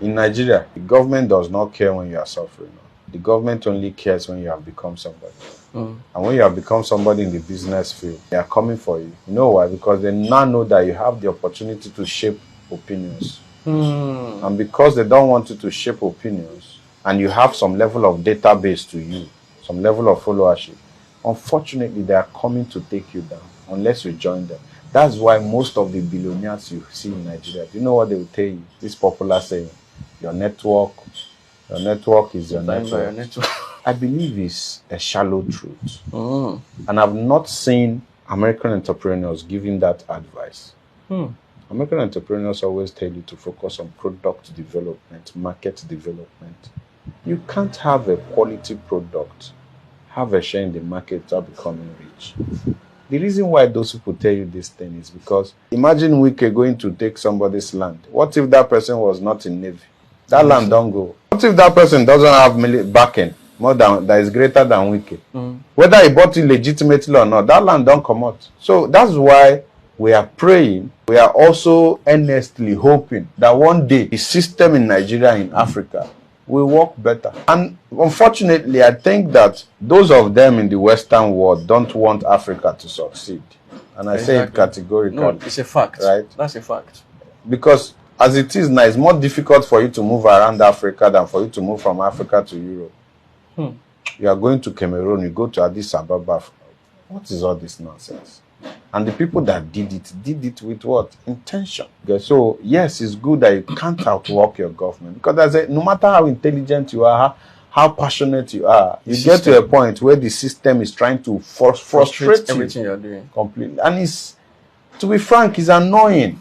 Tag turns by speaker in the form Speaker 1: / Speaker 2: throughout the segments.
Speaker 1: In Nigeria, the government does not care when you are suffering. The government only cares when you have become somebody. And when you have become somebody in the business field, they are coming for you. You know why? Because they now know that you have the opportunity to shape opinions. And because they don't want you to shape opinions, and you have some level of database to you, some level of followership, unfortunately, they are coming to take you down unless you join them. That's why most of the billionaires you see in Nigeria, do you know what they will tell you? This popular saying, your network is your network. I believe it's a shallow truth. And I've not seen American entrepreneurs giving that advice. American entrepreneurs always tell you to focus on product development, market development. You can't have a quality product, have a share in the market without becoming rich. The reason why those people tell you this thing is because imagine Wike going to take somebody's land. What if that person was not in Navy? That land don't go. What if that person doesn't have backing more than that is greater than Wike? Whether he bought it legitimately or not, that land don't come out. So that's why we are praying. We are also earnestly hoping that one day the system in Nigeria and in Africa will work better. And unfortunately, I think that those of them in the Western world don't want Africa to succeed. And I say it categorically.
Speaker 2: No, it's a fact.
Speaker 1: Right?
Speaker 2: That's a fact.
Speaker 1: Because as it is now, it's more difficult for you to move around Africa than for you to move from Africa to Europe. You are going to Cameroon, you go to Addis Ababa. What is all this nonsense? And the people that did it with what? Intention. Okay, so, yes, it's good that you can't outwork your government. Because no matter how intelligent you are, how passionate you are, you get to a point where the system is trying to frustrate
Speaker 2: everything you're doing.
Speaker 1: Completely. And it's, to be frank, it's annoying.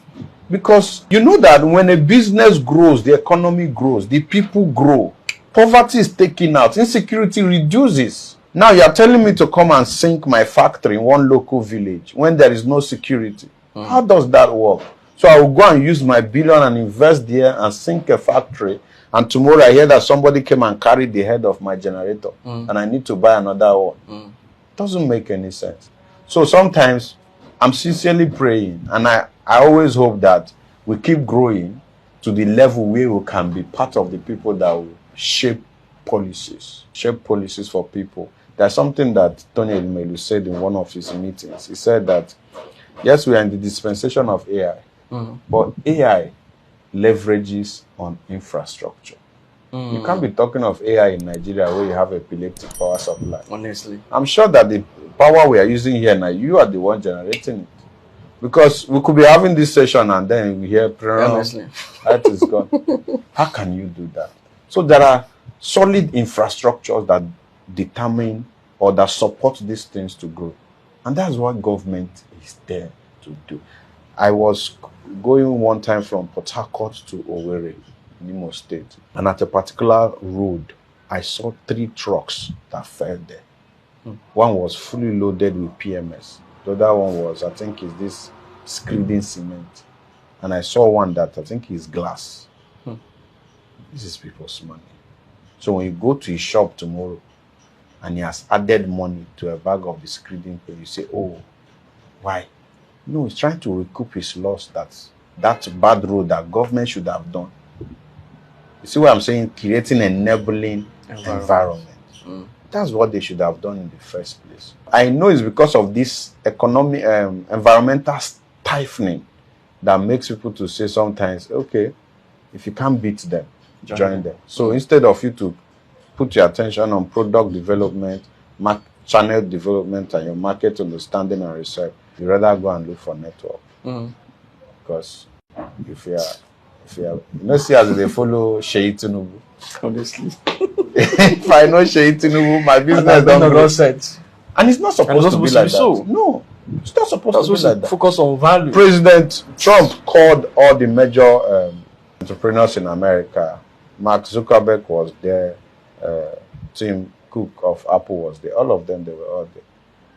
Speaker 1: Because you know that when a business grows, the economy grows, the people grow, poverty is taken out, insecurity reduces. Now you are telling me to come and sink my factory in one local village when there is no security. How does that work? So I will go and use my billion and invest there and sink a factory. And tomorrow I hear that somebody came and carried the head of my generator and I need to buy another one. Doesn't make any sense. So sometimes I'm sincerely praying and I always hope that we keep growing to the level where we can be part of the people that will shape policies for people. There's something that Tony Elumelu said in one of his meetings. He said that, yes, we are in the dispensation of AI, but AI leverages on infrastructure. You can't be talking of AI in Nigeria where you have epileptic power supply.
Speaker 2: Honestly.
Speaker 1: I'm sure that the power we are using here now, you are the one generating it. Because we could be having this session and then we hear, that is gone. How can you do that? So there are solid infrastructures that determine or that support these things to grow. And that's what government is there to do. I was going one time from Port Harcourt to Owerri, Imo State. And at a particular road, I saw 3 trucks that fell there. One was fully loaded with PMS. The other one was, I think, is this screeding cement. And I saw one that I think is glass. This is people's money. So when you go to his shop tomorrow and he has added money to a bag of the screeding paint, you say, oh, why? No, he's trying to recoup his loss. That bad road that government should have done. You see what I'm saying? Creating an enabling environment. That's what they should have done in the first place. I know it's because of this economic, environmental stifling that makes people to say sometimes, okay, if you can't beat them, join them. So instead of you to put your attention on product development, channel development, and your market understanding and research, you rather go and look for network. Because if you are, see as they follow Sheyi Tinubu.
Speaker 2: Honestly.
Speaker 1: If I know Sheyi Tinubu, my business don't grow. And it's not supposed to be like that. No, it's not supposed to be like that.
Speaker 2: Focus on value.
Speaker 1: President Trump called all the major entrepreneurs in America. Mark Zuckerberg was there. Tim Cook of Apple was there. All of them, they were all there.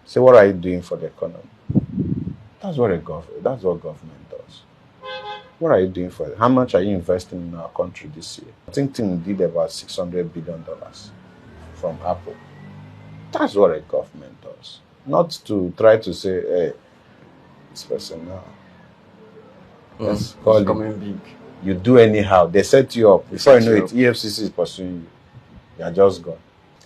Speaker 1: So what are you doing for the economy? That's what government does. What are you doing for it? How much are you investing in our country this year? I think Tim did about $600 billion from Apple. That's what a government does. Not to try to say, hey, this person now.
Speaker 2: Yes, it's coming big.
Speaker 1: You do anyhow. They set you up. Before you know it,
Speaker 2: set
Speaker 1: EFCC is pursuing you. You are just gone.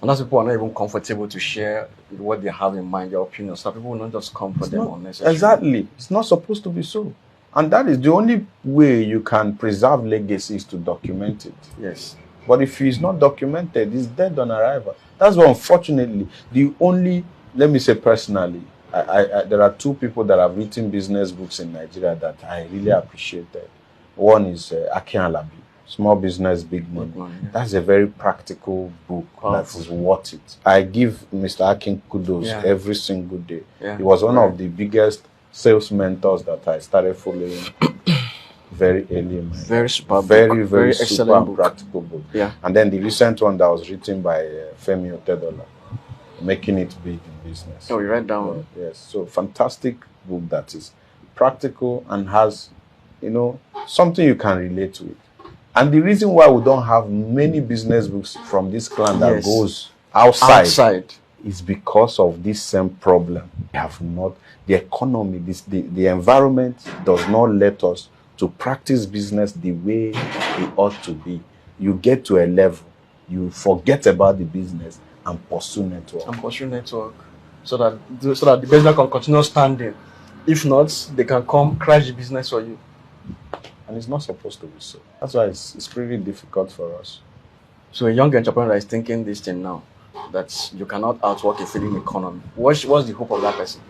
Speaker 2: And that's people are not even comfortable to share what they have in mind, their opinions. So people will not just come for them unnecessarily.
Speaker 1: Exactly. It's not supposed to be so. And that is the only way you can preserve legacy is to document it.
Speaker 2: Yes.
Speaker 1: But if it's not documented, it's dead on arrival. That's why, unfortunately, the only, let me say personally, there are two people that have written business books in Nigeria that I really appreciated. One is Akin Alabi, Small Business, Big Money.
Speaker 2: Yeah.
Speaker 1: That's a very practical book that is worth it. I give Mr. Akin kudos every single day.
Speaker 2: Yeah.
Speaker 1: He was one of the biggest sales mentors that I started following very early in my life.
Speaker 2: Very super
Speaker 1: very
Speaker 2: super
Speaker 1: excellent
Speaker 2: book.
Speaker 1: Practical book.
Speaker 2: Yeah.
Speaker 1: And then the recent one that was written by Femi Otedola, Making It Big in Business.
Speaker 2: Oh, you read that one?
Speaker 1: Yes. So fantastic book that is practical and has, something you can relate to it. And the reason why we don't have many business books from this clan that goes outside is because of this same problem. We have not, the economy, the environment does not let us to practice business the way it ought to be. You get to a level, you forget about the business and pursue network.
Speaker 2: So that the business can continue standing. If not, they can come crash the business for you.
Speaker 1: And it's not supposed to be so. That's why it's pretty difficult for us.
Speaker 2: So a young entrepreneur is thinking this thing now, that you cannot outwork a failing economy. What's the hope of that person?